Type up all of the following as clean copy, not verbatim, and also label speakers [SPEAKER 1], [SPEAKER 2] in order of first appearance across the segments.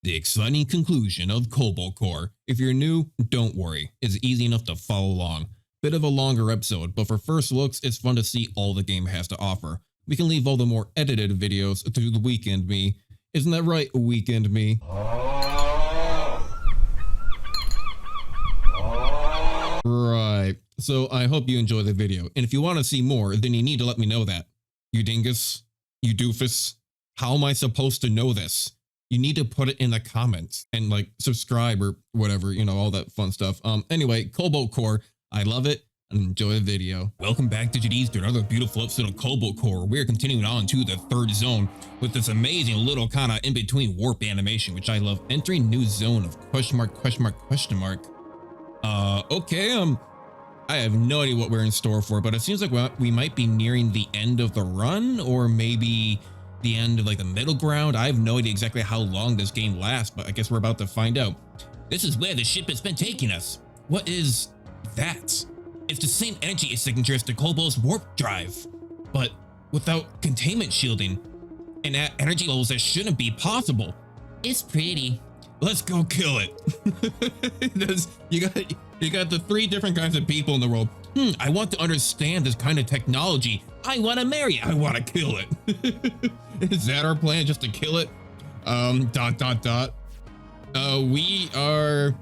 [SPEAKER 1] The exciting conclusion of Cobalt Core. If you're new, don't worry, it's easy enough to follow along. Bit of a longer episode, but for first looks, it's fun to see all the game has to offer. We can leave all the more edited videos to the weekend me. Isn't that right, weekend me? Right, so I hope you enjoy the video, and if you want to see more, then you need to let me know that. You dingus? You doofus? How am I supposed to know this? You need to put it in the comments and like subscribe or whatever, you know, all that fun stuff. Anyway, Cobalt Core, I love it and enjoy the video. Welcome back, Digitees, to another beautiful episode of Cobalt Core. We're continuing on to the third zone with this amazing little kind of in-between warp animation, which I love. Entering new zone of question mark, question mark, question mark. Okay, I have no idea what we're in store for, but it seems like we might be nearing the end of the run, or maybe the end of like the middle ground. I have no idea exactly how long this game lasts, but I guess we're about to find out. This is where the ship has been taking us. What is that? It's the same energy signature as the Cobalt's warp drive, but without containment shielding and at energy levels that shouldn't be possible. It's pretty. Let's go kill it. You got the three different kinds of people in the world. I want to understand this kind of technology. I want to marry it. I want to kill it. Is that our plan? Just to kill it? We are,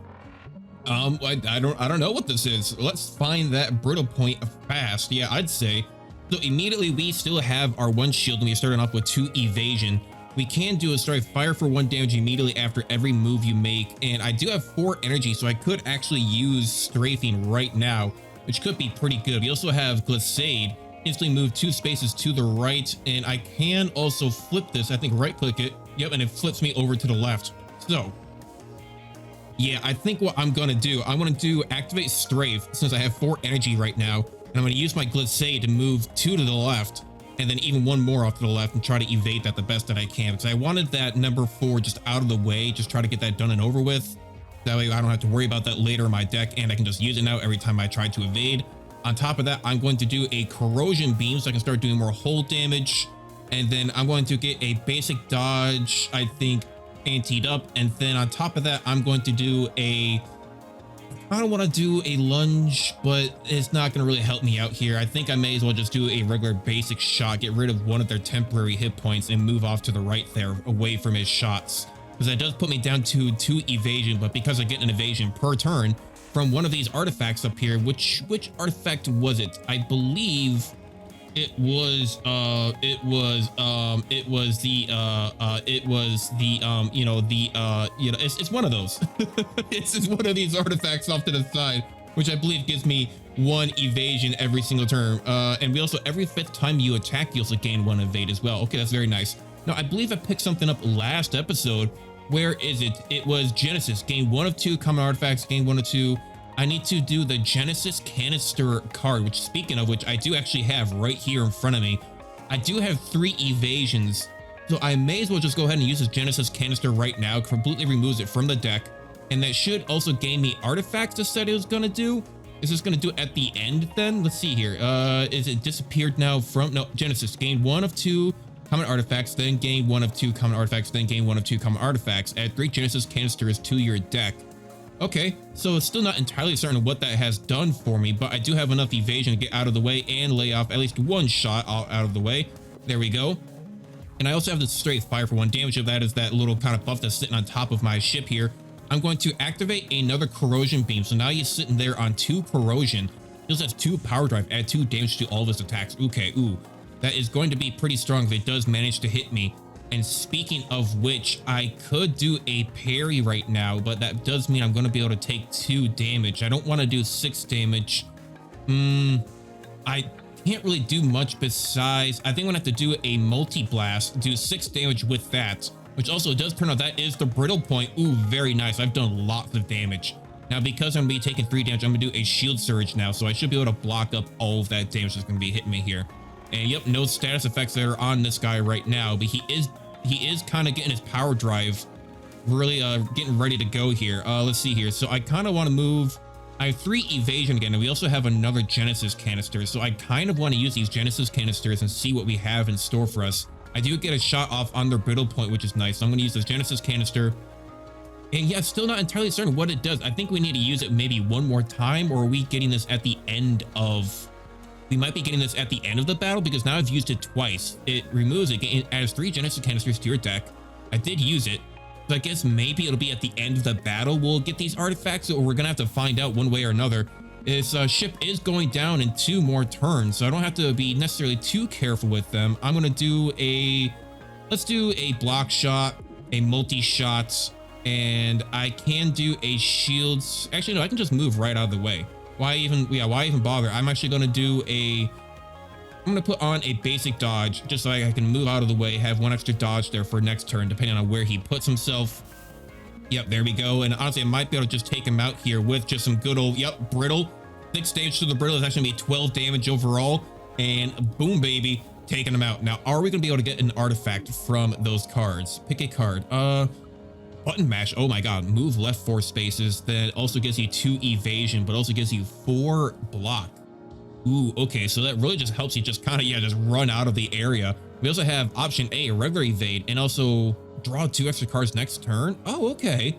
[SPEAKER 1] I don't know what this is. Let's find that brittle point fast. Yeah, I'd say. So immediately we still have our one shield and we started off with 2 evasion. We can do a strike, fire for 1 damage immediately after every move you make. And I do have 4 energy, so I could actually use strafing right now, which could be pretty good. We also have Glissade, instantly move 2 spaces to the right. And I can also flip this. I think right click it. Yep, and it flips me over to the left. So yeah, I think what I'm gonna do, I'm gonna do activate strafe since I have 4 energy right now. And I'm gonna use my Glissade to move 2 to the left, and then even 1 more off to the left and try to evade that the best that I can. Because I wanted that number 4 just out of the way, just try to get that done and over with. That way I don't have to worry about that later in my deck, and I can just use it now every time I try to evade. On top of that, I'm going to do a corrosion beam so I can start doing more hold damage. And then I'm going to get a basic dodge, I think, anteed up. And then on top of that, I'm going to do I don't want to do a lunge, but it's not going to really help me out here. I think I may as well just do a regular basic shot, get rid of one of their temporary hit points and move off to the right there, away from his shots. Because that does put me down to 2 evasion, but because I get an evasion per turn from one of these artifacts up here, which artifact was it? I believe it was it's one of those. It's one of these artifacts off to the side, which I believe gives me 1 evasion every single turn. And we also, every 5th time you attack, you also gain 1 evade as well. Okay, that's very nice. Now, I believe I picked something up last episode. Where is it? It was Genesis. Gain 1 of 2 common artifacts, gain 1 of 2. I need to do the Genesis canister card, which, speaking of which, I do actually have right here in front of me. I do have 3 evasions, so I may as well just go ahead and use this Genesis canister right now. Completely removes it from the deck, and that should also gain me artifacts. It said it was gonna do. Is this gonna do it at the end then? Let's see here. Is it disappeared now from? No, Genesis. Gain 1 of 2 common artifacts, then gain 1 of 2 common artifacts, then gain 1 of 2 common artifacts. Add 3 Genesis canisters to your deck. Okay, so it's still not entirely certain what that has done for me, but I do have enough evasion to get out of the way and lay off at least 1 shot out of the way. There we go. And I also have the straight fire for 1 damage. If that is that little kind of buff that's sitting on top of my ship here, I'm going to activate another corrosion beam. So now he's sitting there on 2 corrosion. He also has 2 power drive, add 2 damage to all of his attacks. Okay, ooh. That is going to be pretty strong if it does manage to hit me. And speaking of which, I could do a parry right now, but that does mean I'm going to be able to take 2 damage. I don't want to do 6 damage. I can't really do much besides, I think I'm going to have to do a multi-blast, do 6 damage with that, which also does turn out that is the brittle point. Ooh, very nice. I've done lots of damage. Now, because I'm going to be taking 3 damage, I'm going to do a shield surge now, so I should be able to block up all of that damage that's going to be hitting me here. And yep, no status effects that are on this guy right now, but he is kind of getting his power drive really getting ready to go here. Let's see here. So I kind of want to move. I have 3 evasion again, and we also have another Genesis canister. So I kind of want to use these Genesis canisters and see what we have in store for us. I do get a shot off on their brittle point, which is nice. So I'm going to use this Genesis canister. And yeah, still not entirely certain what it does. I think we need to use it maybe one more time, or are we getting this at the end of... We might be getting this at the end of the battle because now I've used it twice. It removes it, it adds 3 Genesis canisters to your deck. I did use it. So I guess maybe it'll be at the end of the battle we'll get these artifacts, or we're gonna have to find out one way or another. This ship is going down in 2 more turns, so I don't have to be necessarily too careful with them. I'm gonna do a... Let's do a block shot, a multi-shot, and I can do a shields. Actually, no, I can just move right out of the way. Why even bother? I'm actually going to do I'm going to put on a basic dodge just so I can move out of the way, have 1 extra dodge there for next turn, depending on where he puts himself. Yep, there we go. And honestly, I might be able to just take him out here with just some good old, yep, brittle. 6 damage to the brittle is actually going to be 12 damage overall. And boom, baby, taking him out. Now, are we going to be able to get an artifact from those cards? Pick a card. Button mash. Oh my god. Move left 4 spaces. Then also gives you 2 evasion, but also gives you 4 block. Ooh, okay. So that really just helps you just kind of, just run out of the area. We also have option A, regular evade, and also draw 2 extra cards next turn. Oh, okay.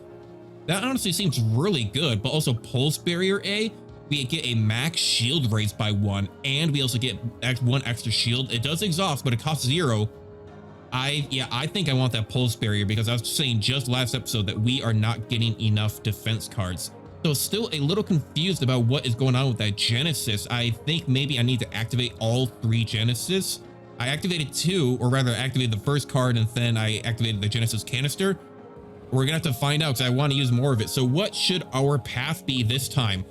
[SPEAKER 1] That honestly seems really good, but also pulse barrier A. We get a max shield raised by 1, and we also get 1 extra shield. It does exhaust, but it costs 0. I think I want that pulse barrier because I was saying just last episode that we are not getting enough defense cards. So still a little confused about what is going on with that Genesis. I think maybe I need to activate all 3 Genesis. I activated 2, or rather activated the first card and then I activated the Genesis canister. We're gonna have to find out because I want to use more of it. So what should our path be this time?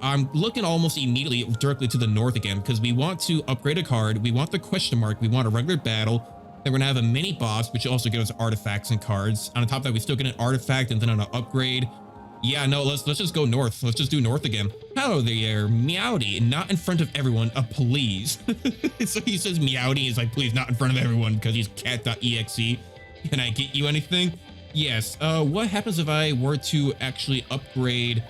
[SPEAKER 1] I'm looking almost immediately directly to the north again because we want to upgrade a card. We want the question mark. We want a regular battle. Then we're gonna have a mini boss, which also gives us artifacts and cards. On top of that, we still get an artifact and then an upgrade. Yeah, no, let's just go north. Let's just do north again. Hello there, Meowdy. Not in front of everyone, please. So he says Meowdy. He's like, please, not in front of everyone because he's cat.exe. Can I get you anything? Yes. What happens if I were to actually upgrade?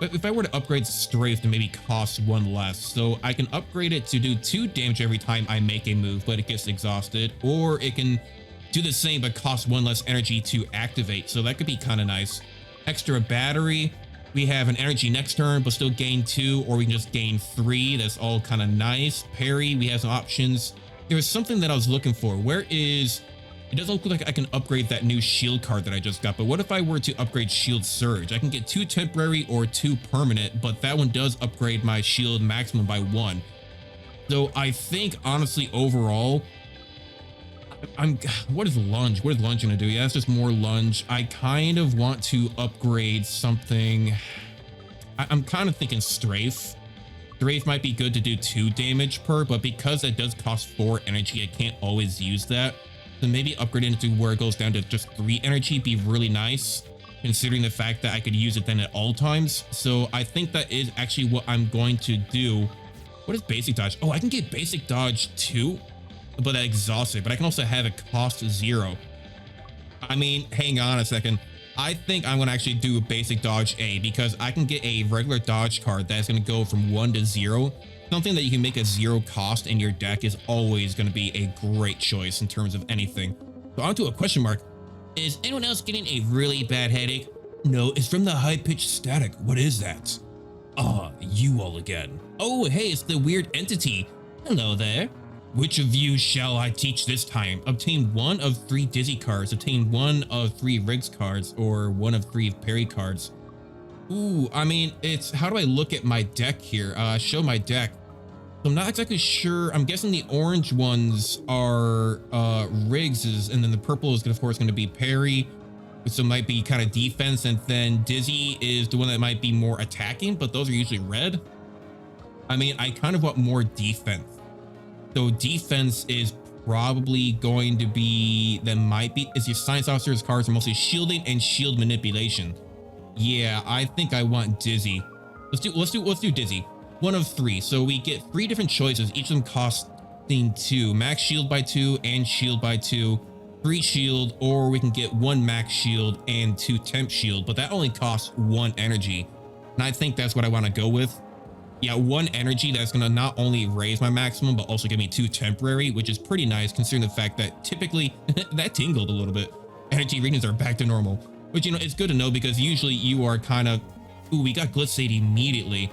[SPEAKER 1] If I were to upgrade Strafe to maybe cost 1 less, so I can upgrade it to do 2 damage every time I make a move, but it gets exhausted, or it can do the same but cost 1 less energy to activate. So that could be kind of nice. Extra battery. We have an energy next turn, but still gain 2, or we can just gain 3. That's all kind of nice. Parry. We have some options. There was something that I was looking for. Where is? It doesn't look like I can upgrade that new shield card that I just got, but what if I were to upgrade Shield Surge? I can get 2 temporary or 2 permanent, but that one does upgrade my shield maximum by 1. So I think honestly overall, what is lunge? What is lunge gonna do? Yeah, that's just more lunge. I kind of want to upgrade something. I'm kind of thinking Strafe. Strafe might be good to do 2 damage per, but because it does cost 4 energy, I can't always use that. So maybe upgrading it to where it goes down to just 3 energy be really nice, considering the fact that I could use it then at all times. So I think that is actually what I'm going to do. What is basic dodge? Oh, I can get basic dodge too, but that exhausts it. But I can also have it cost 0. I mean, hang on a second. I think I'm going to actually do basic dodge A because I can get a regular dodge card that's going to go from 1 to 0. Something that you can make a 0 cost in your deck is always going to be a great choice in terms of anything. So on to a question mark. Is anyone else getting a really bad headache? No, it's from the high-pitched static. What is that? Ah, you all again. Oh, hey, it's the weird entity. Hello there. Which of you shall I teach this time? Obtain 1 of 3 Dizzy cards, obtain 1 of 3 Riggs cards, or 1 of 3 Parry cards. Ooh, I mean, it's how do I look at my deck here? Show my deck. So I'm not exactly sure. I'm guessing the orange ones are Riggs's, and then the purple is of course going to be Parry, so it might be kind of defense, and then Dizzy is the one that might be more attacking, but those are usually red. I mean, I kind of want more defense. So defense is probably going to be, is your science officer's cards are mostly shielding and shield manipulation. Yeah, I think I want Dizzy. Let's do Dizzy. 1 of 3. So we get 3 different choices, each of them costing 2. Max shield by 2 and shield by 2. 3 shield, or we can get 1 max shield and 2 temp shield, but that only costs 1 energy. And I think that's what I want to go with. Yeah, 1 energy that's going to not only raise my maximum, but also give me 2 temporary, which is pretty nice considering the fact that typically that tingled a little bit. Energy readings are back to normal. Which, you know, it's good to know because usually you are kind of, ooh, we got Glyphosate immediately.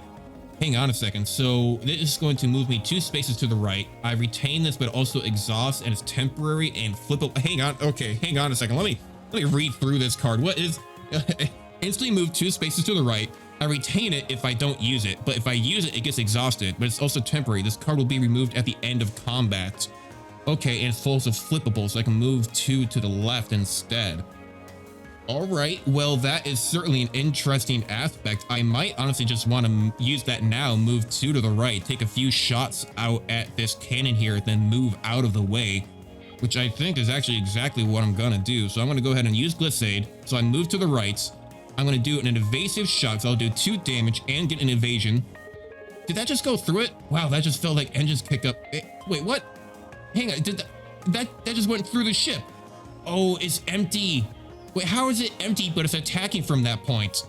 [SPEAKER 1] Hang on a second. So this is going to move me 2 spaces to the right. I retain this, but also exhaust, and it's temporary and flip up. Hang on. Okay, hang on a second. Let me read through this card. What is instantly move 2 spaces to the right. I retain it if I don't use it, but if I use it, it gets exhausted, but it's also temporary. This card will be removed at the end of combat. Okay, and it's also flippable, so I can move 2 to the left instead. All right, well, that is certainly an interesting aspect. I might honestly just want to use that now, move 2 to the right, take a few shots out at this cannon here, then move out of the way, which I think is actually exactly what I'm gonna do. So I'm gonna go ahead and use Glyphosate. So I move to the right. I'm gonna do an evasive shot, so I'll do 2 damage and get an evasion. Did that just go through it? Wow, that just felt like engines pick up. Wait, what? Hang on, did that just went through the ship? Oh, it's empty. Wait, how is it empty, but it's attacking from that point?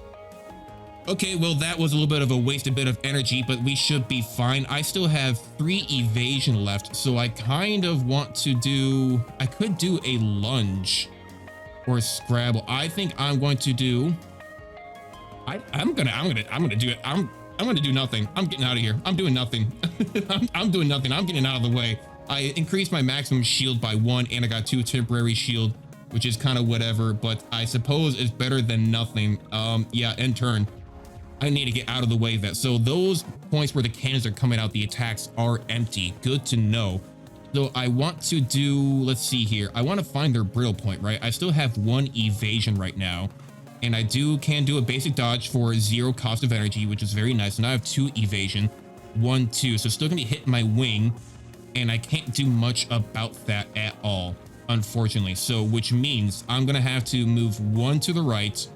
[SPEAKER 1] Okay, well, that was a little bit of a wasted bit of energy, but we should be fine. I still have 3 evasion left, so I kind of want to do, I could do a lunge or a Scrabble. I think I'm going to do, I'm gonna do it. I'm gonna do nothing. I'm getting out of here. I'm doing nothing. I'm doing nothing. I'm getting out of the way. I increased my maximum shield by 1, and I got 2 temporary shield, which is kind of whatever, but I suppose it's better than nothing. Yeah, end turn. I need to get out of the way of that. So those points where the cannons are coming out, the attacks are empty. Good to know. So I want to do, let's see here. I want to find their brittle point, right? I still have 1 evasion right now, and I can do a basic dodge for 0 cost of energy, which is very nice. And I have 2 evasion, 1, 2. So still gonna be hitting my wing, and I can't do much about that at all, unfortunately. So which means I'm gonna have to move 1 to the right.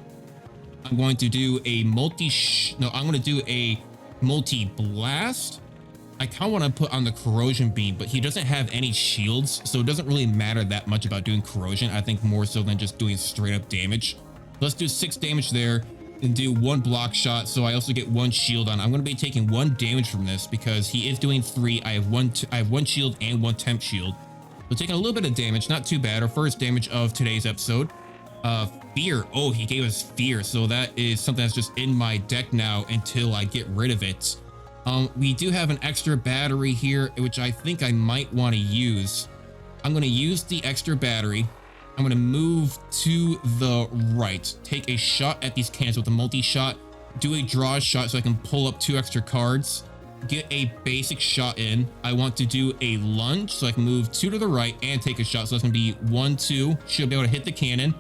[SPEAKER 1] I'm going to do a I'm gonna do a multi-blast. I kind of want to put on the corrosion beam, but he doesn't have any shields, so it doesn't really matter that much about doing corrosion. I think more so than just doing straight up damage. Let's do 6 damage there and do 1 block shot, so I also get 1 shield on. I'm going to be taking 1 damage from this because he is doing 3. I have 1 shield and 1 temp shield. So taking a little bit of damage, not too bad. Our first damage of today's episode. Fear. Oh, he gave us fear, so that is something that's just in my deck now until I get rid of it. We do have an extra battery here, which I think I might want to use. I'm going to use the extra battery. I'm going to move to the right, take a shot at these cannons with a multi-shot, do a draw shot so I can pull up 2 extra cards, get a basic shot in. I want to do a lunge so I can move 2 to the right and take a shot. So it's going to be 1, 2, should be able to hit the cannon.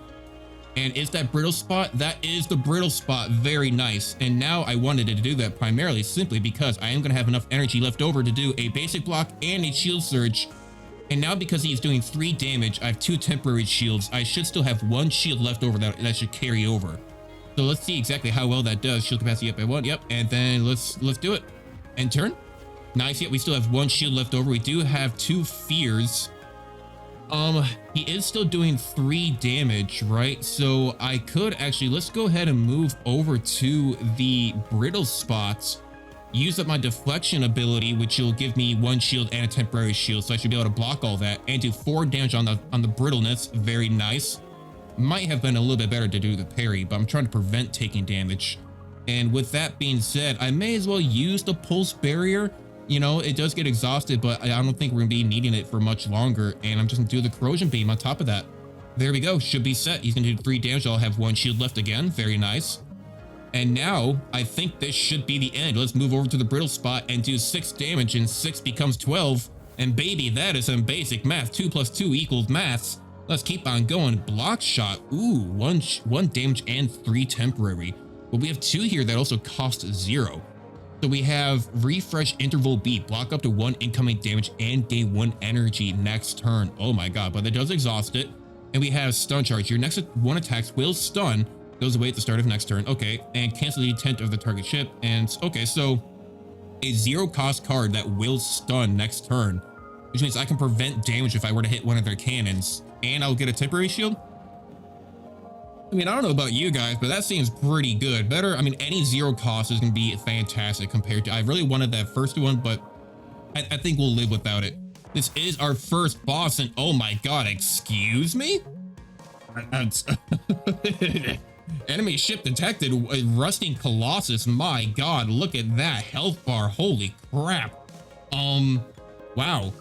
[SPEAKER 1] And is that brittle spot? That is the brittle spot. Very nice. And now I wanted to do that primarily simply because I am going to have enough energy left over to do a basic block and a shield surge. And now because he's doing 3 damage, I have 2 temporary shields. I should still have 1 shield left over that should carry over. So let's see exactly how well that does. Shield capacity up by 1. Yep. And then let's do it. End turn. Nice. Yet we still have 1 shield left over. We do have 2 fears. He is still doing 3 damage, right? So I could actually, let's go ahead and move over to the brittle spots, use up my deflection ability, which will give me 1 shield and a temporary shield. So I should be able to block all that and do 4 damage on the brittleness. Very nice. Might have been a little bit better to do the parry, but I'm trying to prevent taking damage. And with that being said, I may as well use the pulse barrier. You know, it does get exhausted, but I don't think we're gonna be needing it for much longer. And I'm just gonna do the corrosion beam on top of that. There we go. Should be set. He's gonna do 3 damage. I'll have 1 shield left again. Very nice. And now I think this should be the end. Let's move over to the brittle spot and do 6 damage, and 6 becomes 12. And baby, that is some basic math. 2 + 2 = maths. Let's keep on going. Block shot. Ooh, 1 damage and 3 temporary. But we have 2 here that also cost 0. So we have refresh interval B, block up to 1 incoming damage and gain 1 energy next turn. Oh my god, but that does exhaust it. And we have stun charge. Your next 1 attacks will stun, goes away at the start of next turn. Okay, and cancel the intent of the target ship. And okay, so a 0 cost card that will stun next turn, which means I can prevent damage if I were to hit one of their cannons, and I'll get a temporary shield. I mean, I don't know about you guys, but that seems pretty good. Better, I mean, any 0 cost is going to be fantastic compared to, I really wanted that first one, but I think we'll live without it. This is our first boss, and oh my god, excuse me? That's enemy ship detected. A rusting colossus. My god, look at that health bar. Holy crap. Wow.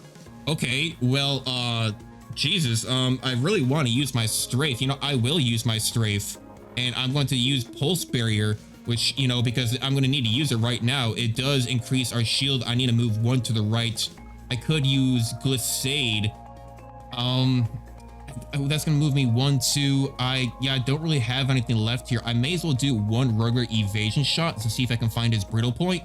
[SPEAKER 1] Okay, well, Jesus, I really want to use my strafe. You know, I will use my strafe, and I'm going to use pulse barrier, which, you know, because I'm going to need to use it right now. It does increase our shield. I need to move one to the right. I could use glissade. That's gonna move me 1, 2. I don't really have anything left here. I may as well do one regular evasion shot to see if I can find his brittle point.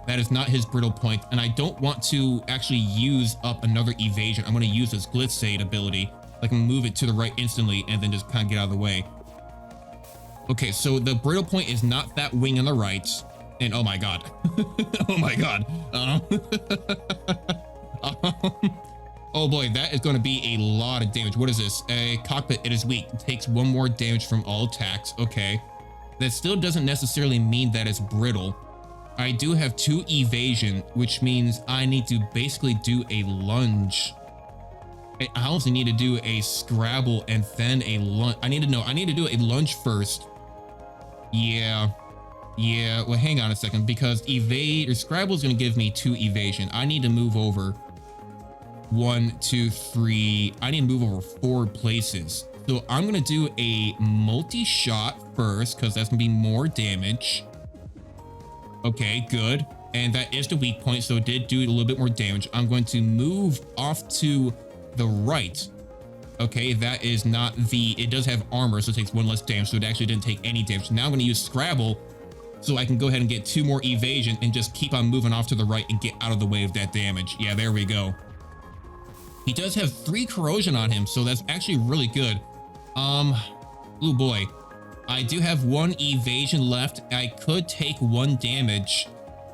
[SPEAKER 1] That is not his brittle point, and I don't want to actually use up another evasion. I'm gonna use this glissade ability. I can move it to the right instantly and then just kind of get out of the way. Okay, so the brittle point is not that wing on the right, and oh my god. Oh my god. Oh boy, that is going to be a lot of damage. What is this? A cockpit. It is weak. It takes 1 more damage from all attacks. Okay. That still doesn't necessarily mean that it's brittle. I do have 2 evasion, which means I need to basically do a lunge. I also need to do a scrabble and then a lunge. I need to do a lunge first. Yeah. Well, hang on a second, because evade or scrabble is going to give me 2 evasion. I need to move over 1, 2, 3. I need to move over 4 places. So I'm going to do a multi-shot first, because that's going to be more damage. Okay, good. And that is the weak point, so it did do a little bit more damage. I'm going to move off to the right. Okay, that is not the... It does have armor, so it takes 1 less damage, so it actually didn't take any damage. Now I'm going to use Scrabble, so I can go ahead and get 2 more evasion and just keep on moving off to the right and get out of the way of that damage. Yeah, there we go. He does have 3 corrosion on him, so that's actually really good. Oh boy. I do have 1 evasion left. I could take 1 damage,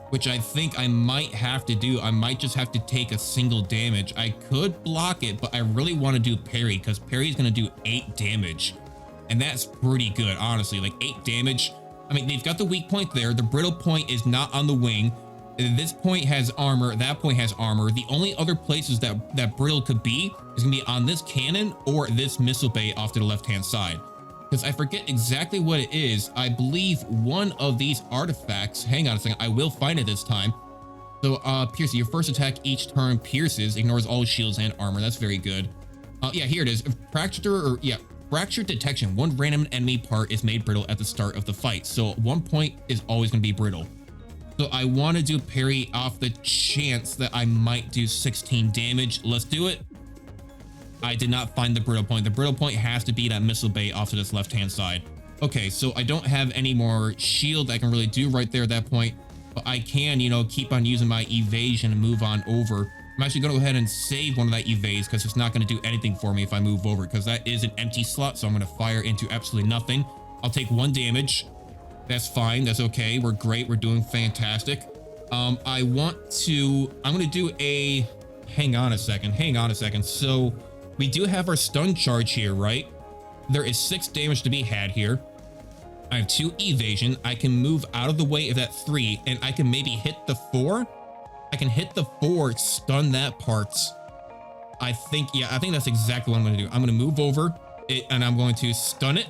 [SPEAKER 1] which I think I might have to do. I might just have to take a single damage. I could block it, but I really want to do parry, because parry is going to do 8 damage. And that's pretty good, honestly. Like 8 damage. I mean, they've got the weak point there. The brittle point is not on the wing. This point has armor. That point has armor. The only other places that brittle could be is going to be on this cannon or this missile bay off to the left-hand side. Because I forget exactly what it is. I believe one of these artifacts, hang on a second, I will find it this time. So, pierce, your first attack each turn pierces, ignores all shields and armor. That's very good. Yeah, here it is. Fracture detection. 1 random enemy part is made brittle at the start of the fight. So 1 point is always going to be brittle. So I want to do parry off the chance that I might do 16 damage. Let's do it. I did not find the brittle point. The brittle point has to be that missile bay off to this left-hand side. Okay, so I don't have any more shield I can really do right there at that point, but I can, you know, keep on using my evasion and move on over. I'm actually going to go ahead and save one of that evades, because it's not going to do anything for me if I move over, because that is an empty slot, so I'm going to fire into absolutely nothing. I'll take 1 damage. That's fine. That's okay. We're great. We're doing fantastic. I'm going to do a, hang on a second. So we do have our stun charge here, right? There is 6 damage to be had here. I have 2 evasion. I can move out of the way of that 3, and I can maybe hit the 4. I can hit the 4, stun that part. I think that's exactly what I'm going to do. I'm going to move over it, and I'm going to stun it.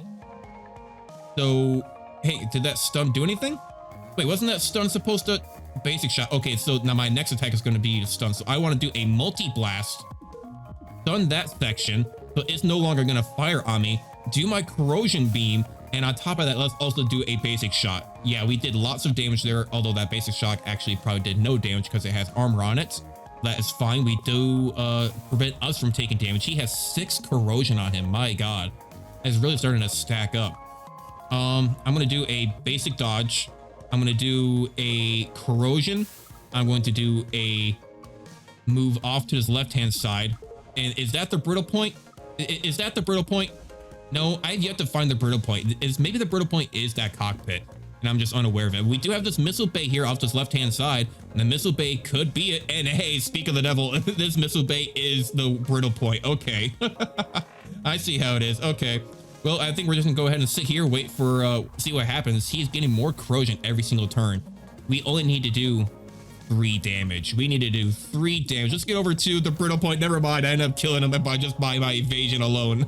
[SPEAKER 1] So, hey, did that stun do anything? Wait, wasn't that stun supposed to... Basic shot. Okay, so now my next attack is going to be a stun. So I want to do a multi-blast. Stun that section, but it's no longer going to fire on me. Do my corrosion beam. And on top of that, let's also do a basic shot. Yeah, we did lots of damage there, although that basic shot actually probably did no damage because it has armor on it. That is fine. We do prevent us from taking damage. He has 6 corrosion on him. My god. It's really starting to stack up. I'm going to do a basic dodge. I'm going to do a corrosion. I'm going to do a move off to his left-hand side. And is that the brittle point? Is that the brittle point? No, I've yet to find the brittle point. Maybe the brittle point is that cockpit, and I'm just unaware of it. We do have this missile bay here off this left-hand side, and the missile bay could be it. And hey, speak of the devil, this missile bay is the brittle point. Okay. I see how it is. Okay. Well, I think we're just gonna go ahead and sit here, wait for, see what happens. He's getting more corrosion every single turn. We only need to do 3 damage. We need to do 3 damage. Let's get over to the brittle point. Never mind. I end up killing him by my evasion alone.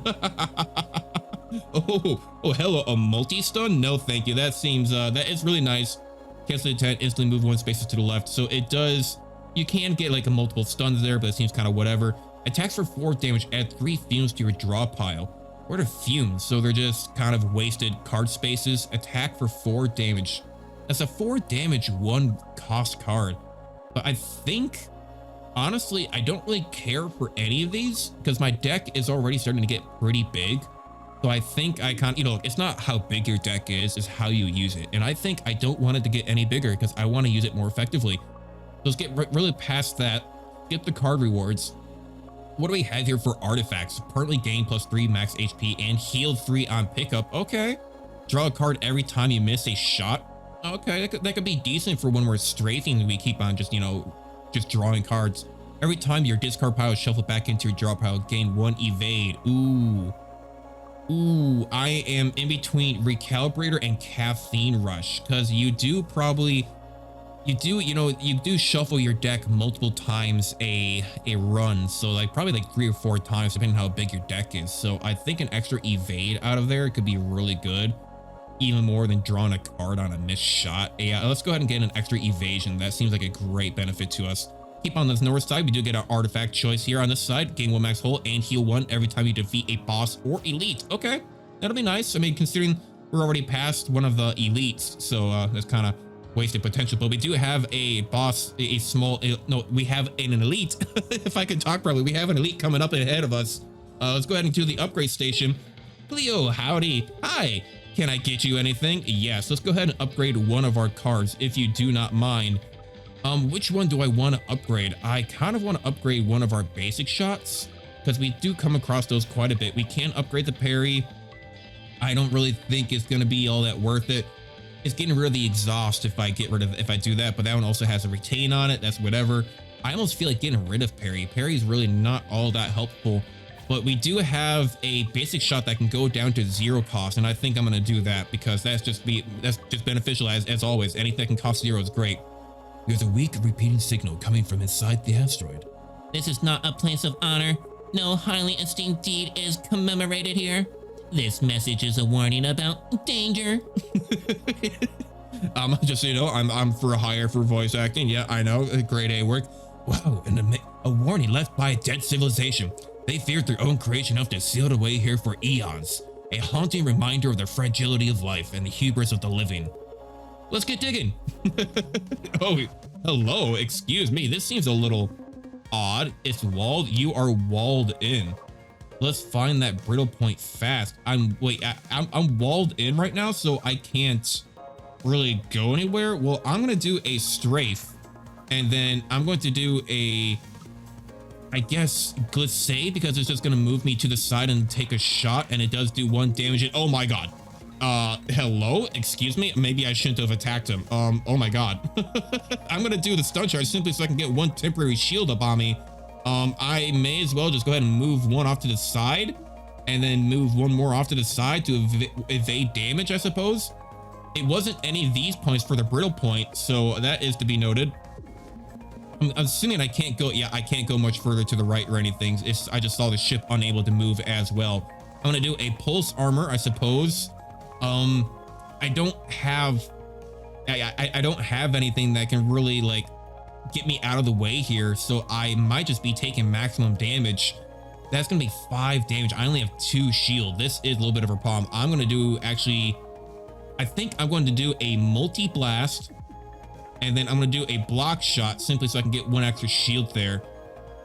[SPEAKER 1] Oh, hello, a multi-stun? No, thank you. That seems, that is really nice. Cancel attack, instantly move one spaces to the left. So it does, you can get like a multiple stuns there, but it seems kind of whatever. Attacks for 4 damage, add 3 fumes to your draw pile. What are fumes? So they're just kind of wasted card spaces. Attack for 4 damage. That's a 4 damage, 1 cost card. But I think, honestly, I don't really care for any of these because my deck is already starting to get pretty big. So I think I can't, it's not how big your deck is, it's how you use it. And I think I don't want it to get any bigger because I want to use it more effectively. So let's get really past that. Skip the card rewards. What do we have here for artifacts? Permanently gain +3 max HP and healed 3 on pickup. Okay. Draw a card every time you miss a shot. Okay, that could be decent for when we're strafing and we keep on just, just drawing cards. Every time your discard pile is shuffled back into your draw pile, gain 1 evade. Ooh, I am in between Recalibrator and Caffeine Rush because you do shuffle your deck multiple times a run. So like probably like 3 or 4 times depending on how big your deck is. So I think an extra evade out of there could be really good. Even more than drawing a card on a missed shot. Yeah, let's go ahead and get an extra evasion. That seems like a great benefit to us. Keep on this north side, we do get our artifact choice here on this side. Gain 1 max hull and heal 1 every time you defeat a boss or elite. Okay, that'll be nice. I mean, considering we're already past one of the elites, so that's kind of wasted potential. But we do have a boss, we have an elite. If I could talk properly, we have an elite coming up ahead of us. Let's go ahead and do the upgrade station. Cleo, howdy. Hi, can I get you anything? Yes, let's go ahead and upgrade one of our cards if you do not mind. Which one do I want to upgrade? I kind of want to upgrade one of our basic shots because we do come across those quite a bit. We can upgrade the parry. I don't really think it's going to be all that worth it. It's getting rid of the exhaust if I do that, but that one also has a retain on it. That's whatever. I almost feel like getting rid of parry. Parry is really not all that helpful, but we do have a basic shot that can go down to 0 cost. And I think I'm going to do that because that's just beneficial as always. Anything that can cost 0 is great. There's a weak repeating signal coming from inside the asteroid. This is not a place of honor. No highly esteemed deed is commemorated here. This message is a warning about danger. Just so you know, I'm for a hire for voice acting. Yeah, I know, grade A work. Wow, a warning left by a dead civilization. They feared their own creation enough to seal it away here for eons. A haunting reminder of the fragility of life and the hubris of the living. Let's get digging. Oh, hello, excuse me. This seems a little odd. It's walled. You are walled in. Let's find that brittle point fast. I'm walled in right now, so I can't really go anywhere. Well, I'm going to do a strafe, and then I'm going to do I guess, glissade, because it's just going to move me to the side and take a shot, and it does do 1 damage. Oh my god. Hello? Excuse me? Maybe I shouldn't have attacked him. Oh my god. I'm gonna do the stun charge simply so I can get 1 temporary shield up on me. I may as well just go ahead and move 1 off to the side, and then move 1 more off to the side to evade damage, I suppose. It wasn't any of these points for the brittle point, so that is to be noted. I'm assuming I can't go, yeah, I can't go much further to the right or anything. I just saw the ship unable to move as well. I'm gonna do a pulse armor, I suppose. I don't have anything that can really like get me out of the way here, so I might just be taking maximum damage. That's gonna be 5 damage. I only have 2 shield. This is a little bit of a problem. I'm gonna do I think I'm going to do a multi blast, and then I'm gonna do a block shot simply so I can get 1 extra shield there.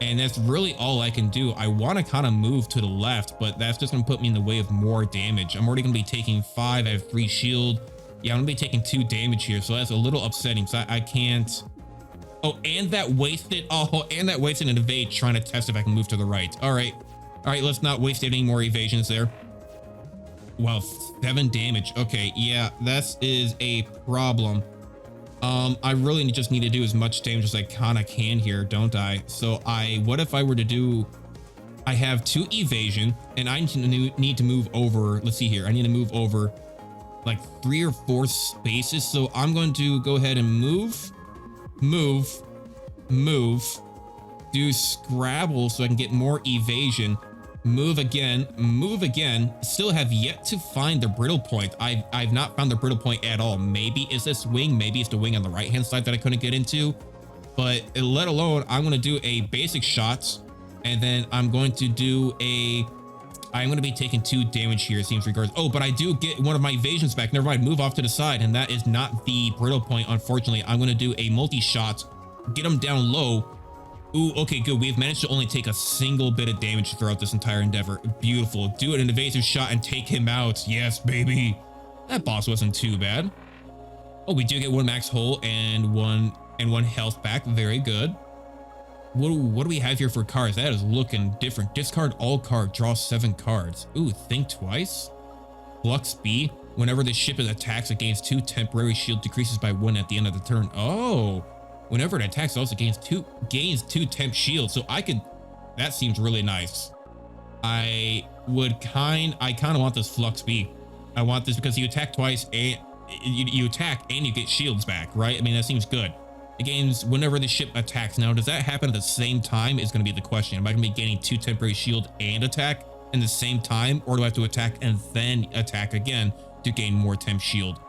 [SPEAKER 1] And that's really all I can do. I want to kind of move to the left, but that's just going to put me in the way of more damage. I'm already going to be taking 5. I have 3 shield. Yeah, I'm going to be taking 2 damage here, so that's a little upsetting. So I can't. Oh, and that wasted. Oh, and that wasted an evade trying to test if I can move to the right. All right. Let's not waste any more evasions there. Wow, 7 damage. Okay, yeah, that is a problem. I really just need to do as much damage as I kind of can here, don't I? So what if I were to do, I have 2 evasion and I need to move over, let's see here. I need to move over like 3 or 4 spaces. So I'm going to go ahead and move, do Scrabble so I can get more evasion. Move again, move again. Still have yet to find the brittle point. I've not found the brittle point at all. Maybe it's this wing, maybe it's the wing on the right hand side that I couldn't get into. But let alone, I'm going to do a basic shot, and then I'm going to be taking 2 damage here, it seems regardless. Oh, but I do get one of my evasions back. Never mind, move off to the side, and that is not the brittle point, unfortunately. I'm going to do a multi-shot, get him down low. Ooh, okay, good. We've managed to only take a single bit of damage throughout this entire endeavor. Beautiful. Do an evasive shot and take him out. Yes, baby. That boss wasn't too bad. Oh, we do get 1 max hull and one health back. Very good. What do we have here for cards? That is looking different. Discard all card, draw 7 cards. Ooh, think twice. Flux B. Whenever the ship attacks, it gains 2 temporary shield, decreases by 1 at the end of the turn. Oh, whenever it attacks, it also gains two temp shields. So that seems really nice. I kind of want this Flux B. I want this because you attack twice and you attack and you get shields back, right? I mean, that seems good. It gains whenever the ship attacks. Now, does that happen at the same time is going to be the question. Am I going to be gaining 2 temporary shield and attack in the same time, or do I have to attack and then attack again to gain more temp shield?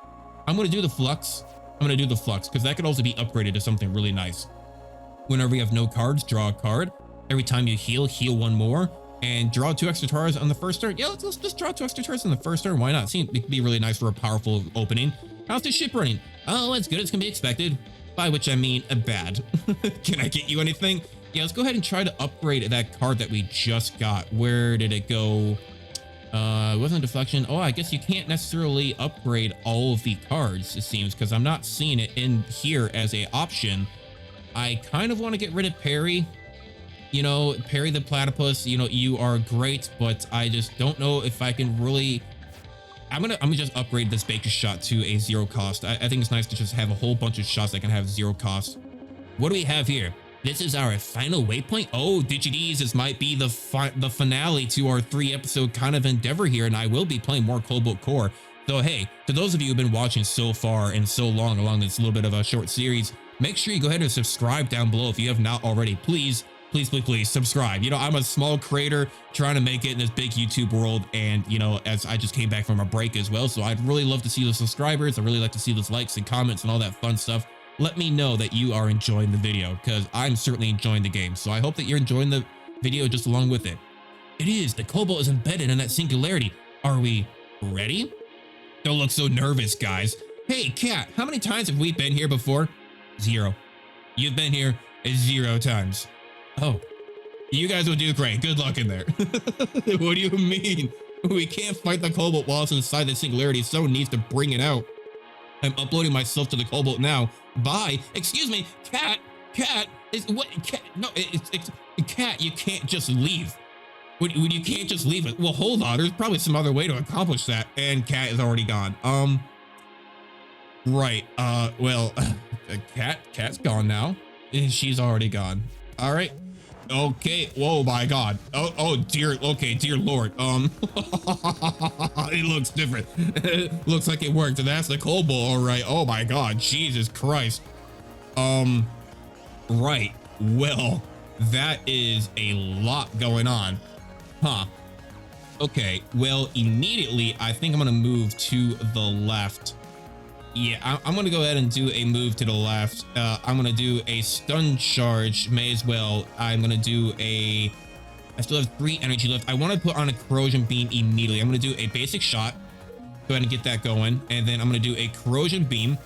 [SPEAKER 1] I'm going to do the Flux. I'm going to do the Flux because that could also be upgraded to something really nice. Whenever you have no cards, draw a card. Every time you heal 1 more, and draw 2 extra turns on the first turn. Yeah, let's just draw 2 extra turns on the first turn. Why not? Seems it could be really nice for a powerful opening. How's the ship running? Oh, it's good. It's going to be expected. By which I mean bad. Can I get you anything? Yeah, let's go ahead and try to upgrade that card that we just got. Where did it go? It wasn't deflection. Oh, I guess you can't necessarily upgrade all of the cards, it seems, because I'm not seeing it in here as a option. I kind of want to get rid of Perry. You know, Perry the Platypus, you know, you are great, but I just don't know if I can really... I'm gonna just upgrade this Baker's shot to a 0 cost. I think it's nice to just have a whole bunch of shots that can have 0 cost. What do we have here? This is our final waypoint. Oh, DigiDees, this might be the finale to our 3-episode kind of endeavor here, and I will be playing more Cobalt Core. So hey, to those of you who've been watching so far and so long along this little bit of a short series, make sure you go ahead and subscribe down below if you have not already. Please subscribe. You know, I'm a small creator trying to make it in this big YouTube world, and you know, as I just came back from a break as well, so I'd really love to see the subscribers. I'd really like to see those likes and comments and all that fun stuff. Let me know that you are enjoying the video, because I'm certainly enjoying the game. So I hope that you're enjoying the video just along with it. It is. The Cobalt is embedded in that singularity. Are we ready? Don't look so nervous, guys. Hey, Cat, how many times have we been here before? 0. You've been here 0 times. Oh, you guys will do great. Good luck in there. What do you mean? We can't fight the Cobalt while it's inside the singularity. Someone needs to bring it out. I'm uploading myself to the Cobalt now. Bye. Excuse me, Cat. Cat is what? Cat? No, it's Cat. You can't just leave. When you can't just leave it. Well, hold on. There's probably some other way to accomplish that. And Cat is already gone. Right. Well, Cat's gone now. She's already gone. All right. Okay. Whoa, my God. Oh, dear. Okay, dear Lord. It looks different. Looks like it worked. That's the Cobalt, all right. Oh my God. Jesus Christ. Right. Well, that is a lot going on. Huh. Okay. Well, immediately, I think I'm gonna move to the left. Yeah, I'm going to go ahead and do a move to the left. I'm going to do a stun charge. May as well. I'm going to do I still have 3 energy left. I want to put on a corrosion beam immediately. I'm going to do a basic shot. Go ahead and get that going. And then I'm going to do a corrosion beam.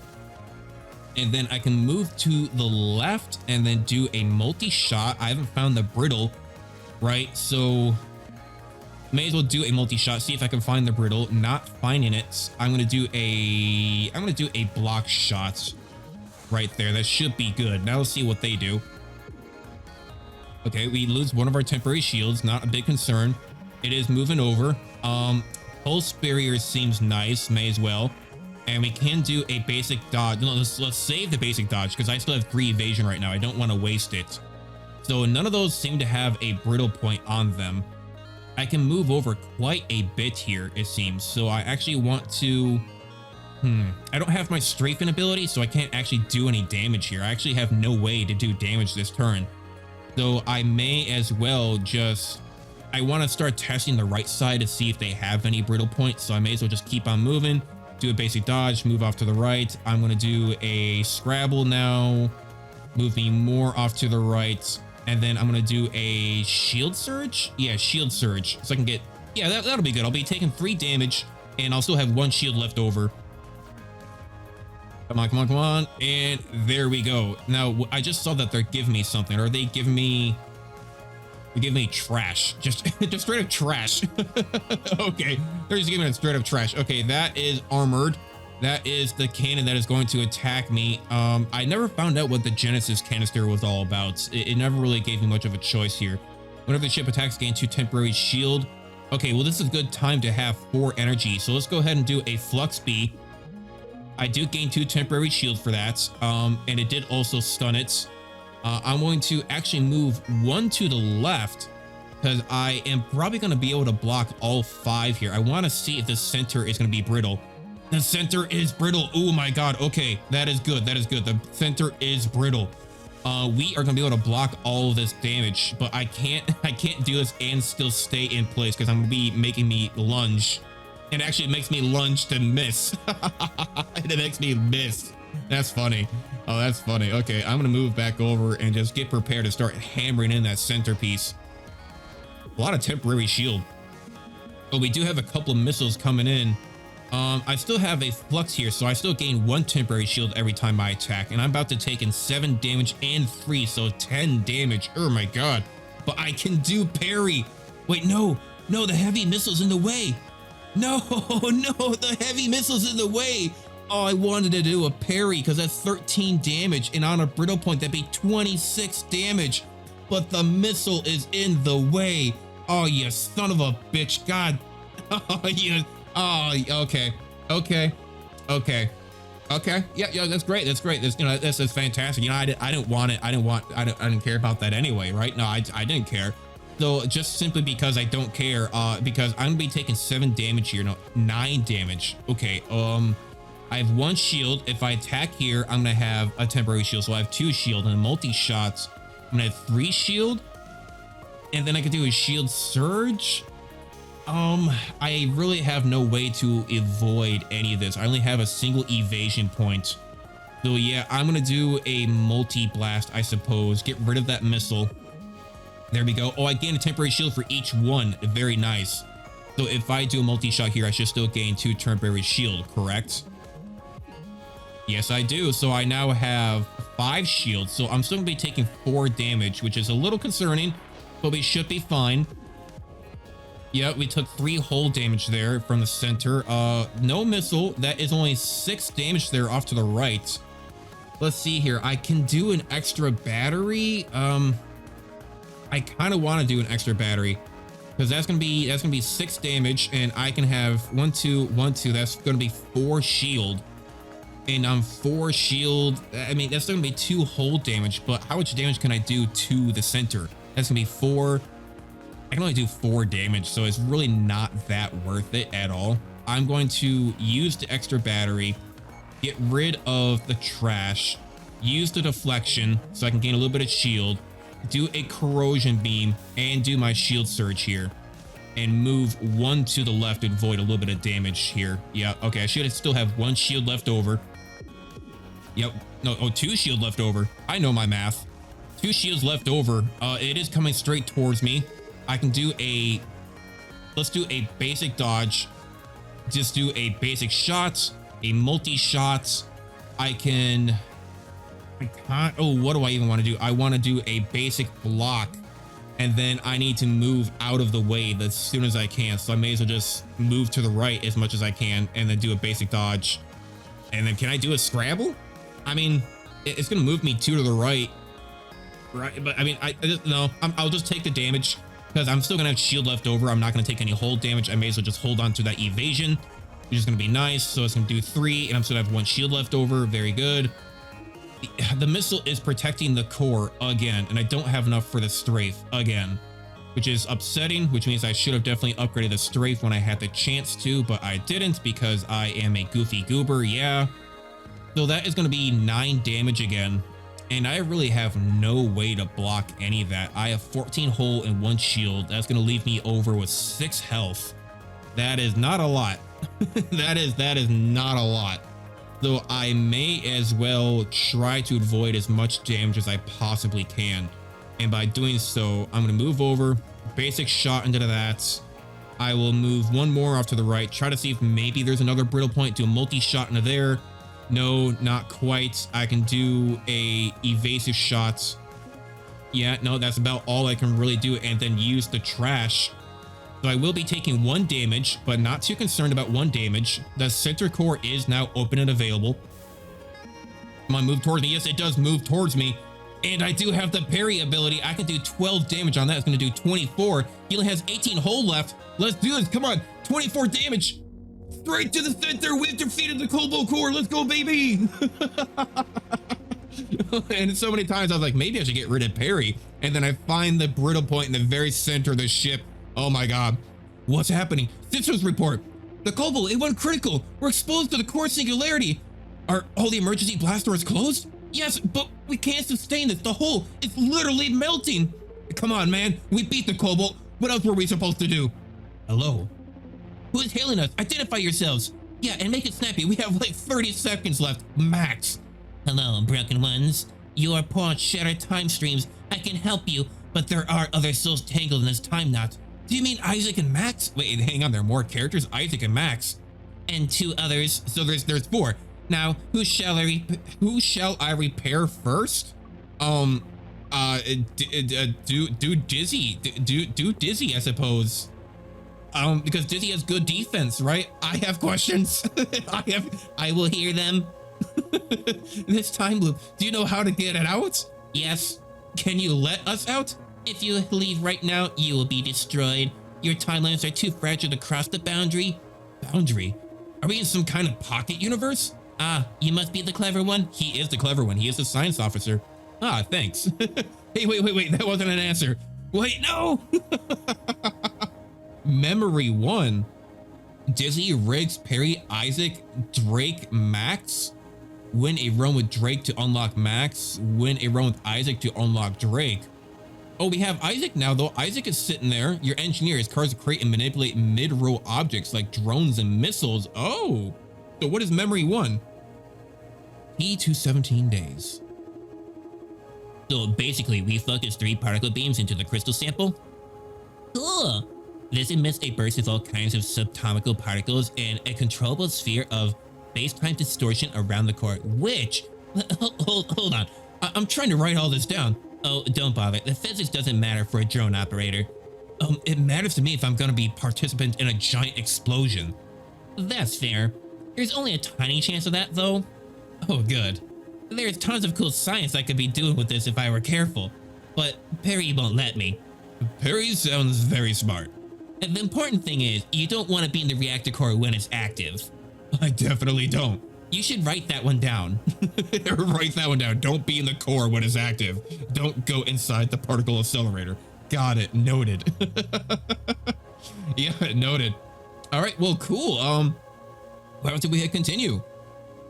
[SPEAKER 1] And then I can move to the left and then do a multi-shot. I haven't found the brittle, right? So... may as well do a multi-shot, see if I can find the brittle. Not finding it. I'm gonna do a block shot right there. That should be good. Now let's see what they do. Okay, we lose one of our temporary shields. Not a big concern. It is moving over. Pulse barrier seems nice. May as well. And we can do a basic dodge. No, let's save the basic dodge because I still have 3 evasion right now. I don't want to waste it. So none of those seem to have a brittle point on them. I can move over quite a bit here, it seems. So I actually want to... I don't have my strafing ability, so I can't actually do any damage here. I actually have no way to do damage this turn. So I may as well just I want to start testing the right side to see if they have any brittle points. So I may as well just keep on moving, do a basic dodge, move off to the right. I'm going to do a Scrabble now, move me more off to the right. And then I'm going to do a shield surge. Yeah, shield surge. So I can get, yeah, that'll be good. I'll be taking 3 damage and I'll still have 1 shield left over. Come on, come on, come on. And there we go. Now, I just saw that they're giving me something. Are they giving me... They give me trash. Just straight up trash. Okay. They're just giving me straight up trash. Okay, that is armored. That is the cannon that is going to attack me. I never found out what the Genesis canister was all about. It never really gave me much of a choice here. Whenever the ship attacks, gain 2 temporary shield. Okay, well, this is a good time to have 4 energy. So let's go ahead and do a Flux Bee. I do gain 2 temporary shield for that. And it did also stun it. I'm going to actually move 1 to the left because I am probably going to be able to block all 5 here. I want to see if the center is going to be brittle. The center is brittle. Oh my God. Okay, that is good. That is good. The center is brittle. We are going to be able to block all of this damage, but I can't do this and still stay in place because I'm going to be making me lunge. It actually makes me lunge to miss. It makes me miss. That's funny. Oh, that's funny. Okay, I'm gonna move back over and just get prepared to start hammering in that centerpiece. A lot of temporary shield. But we do have a couple of missiles coming in. I still have a flux here, so I still gain 1 temporary shield every time I attack, and I'm about to take in 7 damage and 3, so 10 damage. Oh my God. But I can do parry. Wait, no, the heavy missile's in the way. No, the heavy missile's in the way. Oh, I wanted to do a parry because that's 13 damage, and on a brittle point, that'd be 26 damage. But the missile is in the way. Oh, you son of a bitch. God. Oh, you. Oh, okay. Yeah, that's great. That's great. That's fantastic. You know, I didn't care about that anyway, right? No, I didn't care. So just simply because I don't care, because I'm gonna be taking 7 damage here. No, 9 damage. Okay. I have 1 shield. If I attack here, I'm gonna have a temporary shield. So I have 2 shield and a multi-shots. I'm gonna have 3 shield. And then I could do a shield surge. I really have no way to avoid any of this. I only have a single evasion point. So yeah, I'm gonna do a multi-blast, I suppose. Get rid of that missile. There we go. Oh, I gain a temporary shield for each one. Very nice. So if I do a multi-shot here, I should still gain 2 temporary shield, correct? Yes, I do. So I now have 5 shields. So I'm still gonna be taking 4 damage, which is a little concerning, but we should be fine. Yeah, we took 3 whole damage there from the center. No missile. That is only 6 damage there off to the right. Let's see here. I can do an extra battery. I kind of want to do an extra battery because that's gonna be 6 damage, and I can have 1, 2, 1, 2. That's gonna be 4 shield. And I'm 4 shield. I mean, that's gonna be 2 whole damage, but how much damage can I do to the center? That's gonna be 4. I can only do 4 damage, so it's really not that worth it at all. I'm going to use the extra battery, get rid of the trash, use the deflection so I can gain a little bit of shield, do a corrosion beam, and do my shield surge here, and move 1 to the left to avoid a little bit of damage here. Yeah, okay, I should still have 1 shield left over. Yep, no, 2 shield left over. I know my math. 2 shields left over. It is coming straight towards me. I can do a, let's do a basic dodge. Just do a basic shot, a multi-shot. I can't, oh, what do I even want to do? I want to do a basic block, and then I need to move out of the way as soon as I can. So I may as well just move to the right as much as I can, and then do a basic dodge. And then can I do a Scrabble? I mean, it's going to move me 2 to the right. Right, but I mean, I'll just take the damage because I'm still gonna have shield left over. I'm not gonna take any hold damage. I may as well just hold on to that evasion, which is gonna be nice. So it's gonna do 3, and I'm still gonna have 1 shield left over. Very good. The missile is protecting the core again, and I don't have enough for the strafe again, which is upsetting, which means I should have definitely upgraded the strafe when I had the chance to, but I didn't because I am a goofy goober. Yeah. So that is going to be 9 damage again. and I really have no way to block any of that. I have 14 hull and 1 shield. That's going to leave me over with 6 health. That is not a lot. that is not a lot. So I may as well try to avoid as much damage as I possibly can. And by doing so, I'm going to move over, basic shot into that. I will move 1 more off to the right, try to see if maybe there's another brittle point, do a multi-shot into there. No, not quite. I can do a evasive shot. Yeah, no, that's about all I can really do, and then use the trash. So I will be taking 1 damage, but not too concerned about 1 damage. The center core is now open and available. Come on, move towards me. Yes, it does move towards me. And I do have the parry ability. I can do 12 damage on that. It's going to do 24. He only has 18 hull left. Let's do this. Come on. 24 damage. Straight to the center. We've defeated the Cobalt core. Let's go, baby. And so many times I was like, maybe I should get rid of parry. And then I find the brittle point in the very center of the ship. Oh my God. What's happening? Systems report. The Cobalt, it went critical. We're exposed to the core singularity. Are all the emergency blast doors closed? Yes, but we can't sustain this. The hull is literally melting. Come on, man. We beat the Cobalt. What else were we supposed to do? Hello? Who is hailing us? Identify yourselves. Yeah, and make it snappy. We have like 30 seconds left, max. Hello, broken ones. You are poor shattered time streams. I can help you, but there are other souls tangled in this time knot. Do you mean Isaac and Max? Wait, hang on. There are more characters? Isaac and Max. And 2 others. So there's 4. Now, who shall I repair first? Do Dizzy, do Dizzy, I suppose. Because Dizzy has good defense, right? I have questions. I will hear them. This time loop, do you know how to get it out? Yes. Can you let us out? If you leave right now, you will be destroyed. Your timelines are too fragile to cross the boundary. Boundary? Are we in some kind of pocket universe? Ah, you must be the clever one. He is the clever one. He is the science officer. Ah, thanks. Hey, wait. That wasn't an answer. Wait, no. Memory 1. Dizzy, Riggs, Perry, Isaac, Drake, Max. Win a run with Drake to unlock Max. Win a run with Isaac to unlock Drake. Oh, we have Isaac now, though. Isaac is sitting there. Your engineer. His cars create and manipulate mid-row objects like drones and missiles. Oh. So what is Memory 1? Key to 17 days. So basically, we focus 3 particle beams into the crystal sample. Cool. This emits a burst of all kinds of subatomical particles and a controllable sphere of space-time distortion around the core, which... Hold on. I'm trying to write all this down. Oh, don't bother. The physics doesn't matter for a drone operator. It matters to me if I'm going to be participant in a giant explosion. That's fair. There's only a tiny chance of that, though. Oh, good. There's tons of cool science I could be doing with this if I were careful, but Perry won't let me. Perry sounds very smart. And the important thing is, you don't want to be in the reactor core when it's active. I definitely don't. You should write that one down. Write that one down. Don't be in the core when it's active. Don't go inside the particle accelerator. Got it. Noted. Yeah, noted. All right, well, cool. Why don't we hit continue?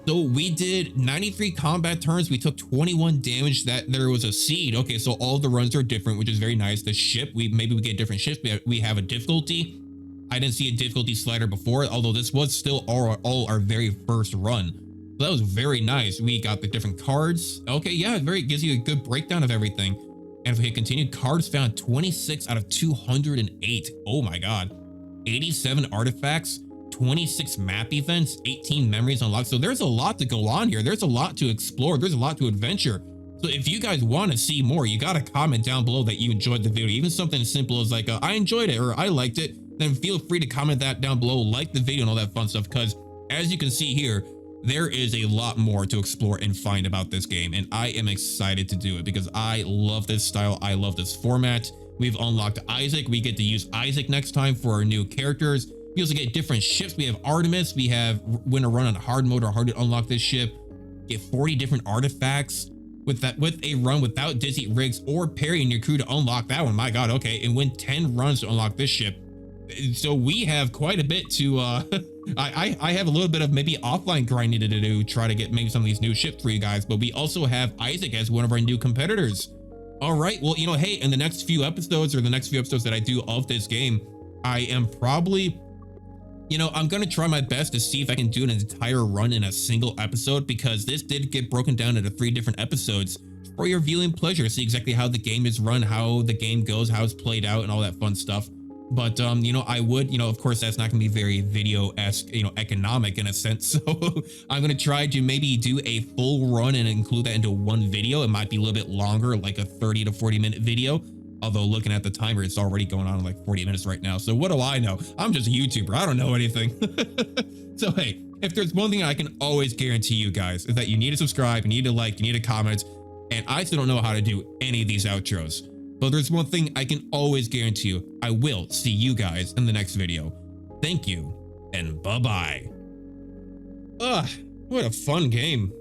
[SPEAKER 1] So we did 93 combat turns. We took 21 damage. That there was a seed. Okay, so all the runs are different, which is very nice. The ship, maybe we get different ships. We have a difficulty. I didn't see a difficulty slider before, although this was still all our very first run. So that was very nice. We got the different cards. Okay, yeah, it gives you a good breakdown of everything. And if we hit continue, cards found 26 out of 208. Oh my God. 87 artifacts. 26 map events, 18 memories unlocked. So there's a lot to go on here. There's a lot to explore. There's a lot to adventure. So if you guys want to see more, you got to comment down below that you enjoyed the video. Even something as simple as like, I enjoyed it or I liked it. Then feel free to comment that down below, like the video and all that fun stuff. Because as you can see here, there is a lot more to explore and find about this game. And I am excited to do it because I love this style. I love this format. We've unlocked Isaac. We get to use Isaac next time for our new characters. We also get different ships. We have Artemis. We have win a run on hard mode or hard to unlock this ship. Get 40 different artifacts with a run without Dizzy, Riggs, or Perry in your crew to unlock that one. My God, okay. And win 10 runs to unlock this ship. So we have quite a bit to I have a little bit of maybe offline grinding to do, try to get maybe some of these new ships for you guys, but we also have Isaac as one of our new competitors. All right, well, hey, in the next few episodes or the next few episodes that I do of this game, I am probably, I'm going to try my best to see if I can do an entire run in a single episode, because this did get broken down into 3 different episodes for your viewing pleasure. See exactly how the game is run, how the game goes, how it's played out, and all that fun stuff. But, I would, of course, that's not going to be very video-esque, economic in a sense. So I'm going to try to maybe do a full run and include that into one video. It might be a little bit longer, like a 30 to 40-minute video. Although looking at the timer, it's already going on like 40 minutes right now. So what do I know? I'm just a YouTuber. I don't know anything. So, hey, if there's one thing I can always guarantee you guys is that you need to subscribe, you need to like, you need to comment. And I still don't know how to do any of these outros. But there's one thing I can always guarantee you. I will see you guys in the next video. Thank you, and bye-bye. Ugh, what a fun game.